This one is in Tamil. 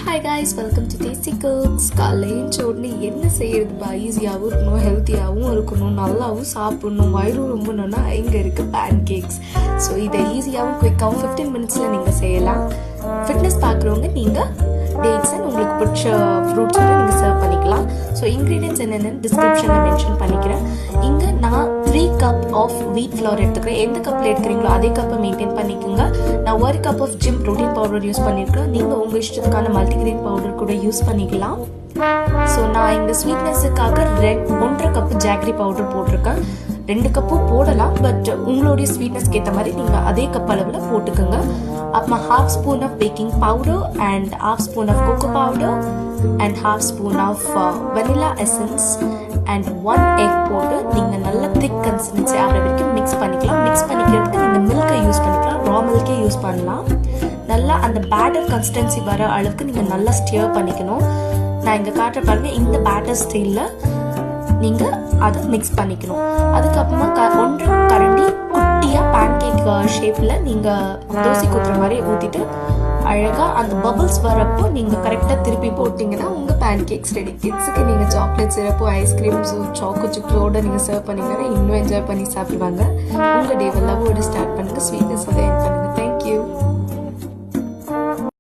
Hi guys, welcome to Tasty Cooks. காலையில் உடனே என்ன செய்யறதுப்பா, ஈஸியாகவும் இருக்கணும், ஹெல்த்தியாகவும் இருக்கணும், நல்லாவும் சாப்பிடணும், வயிறு ரொம்பணும்னா இங்கே இருக்குது பேன் கேக்ஸ். ஸோ இதை ஈஸியாகவும் குயிக்காகவும் 15 மினிட்ஸில் நீங்கள் செய்யலாம். ஃபிட்னஸ் பார்க்குறவங்க நீங்கள் டேட்ஸ் அண்ட் உங்களுக்கு பிடிச்ச ஃப்ரூட்ஸோட நீங்கள் சர்வ் பண்ணிக்கலாம். ஸோ இன்க்ரீடியன்ட்ஸ் என்னென்னு டிஸ்கிரிப்ஷனில் மென்ஷன் பண்ணிக்கிறேன். இங்கே நான் 3 கப் ஆஃப் வீட் ஃப்ளவர் எடுத்துக்கிறேன். எந்த கப்பில் எடுக்கிறீங்களோ அதே கப்பை மெயின்டைன் பண்ணிக்கோங்க. நான் 1 cup of gym protein powder use பண்ணியிருக்கேன். நீங்கள் உங்கள் இஷ்டத்துக்கான மல்டிகிரெயின் பவுடர் கூட யூஸ் பண்ணிக்கலாம். ஸோ நான் இந்த ஸ்வீட்னஸுக்காக 1.5 கப்பு ஜாக்ரி பவுடர் போட்டிருக்கேன். 2 கப்பும் போடலாம், பட் உங்களுடைய ஸ்வீட்னஸ்க்கு ஏற்ற மாதிரி நீங்கள் அதே கப் அளவில் போட்டுக்கோங்க. அப்புறமா 1/2 spoon of baking powder and 1/2 spoon of cocoa powder and 1/2 spoon of vanilla essence and 1 egg போட்டு நீங்கள் நல்ல திக் கன்சிஸ்டன்சி ஆகிற வரைக்கும் மிக்ஸ் பண்ணிக்கலாம். மிக்ஸ் பண்ணிக்கிறதுக்கு நீங்கள் மில்கை யூஸ் பண்ணிக்கலாம், ரா மில்கே யூஸ் பண்ணலாம். நல்லா அந்த பேட்டர் கன்சிஸ்டன்சி வர அளவுக்கு நீங்கள் நல்லா ஸ்டியர் பண்ணிக்கணும். நான் இங்கே காட்டுற பாருங்க, இந்த பேட்டர் ஸ்டைலில் நீங்கள் அதை மிக்ஸ் பண்ணிக்கணும். அதுக்கப்புறமா 1 கரண்டி குட்டியாக பேன் கேக் ஷேப்பில் நீங்கள் தோசை கூட்டுற மாதிரி ஊற்றிட்டு அழகாக அந்த பபிள்ஸ் வரப்போ நீங்கள் கரெக்டாக திருப்பி போட்டிங்கன்னா உங்கள் பேன் கேக்ஸ் ரெடி. கிட்ஸுக்கு நீங்கள் சாக்லேட் சிரப்பு, ஐஸ்கிரீம்ஸு, சாக்கோ சிப்ஸோடு நீங்கள் சர்வ் பண்ணிங்கன்னா இன்னும் என்ஜாய் பண்ணி சாப்பிடுவாங்க. உங்கள் டேவை லவ்வோடு ஸ்டார்ட் பண்ணுங்கள், ஸ்வீட்னஸோட என் பண்ணுங்கள். தேங்க்யூ.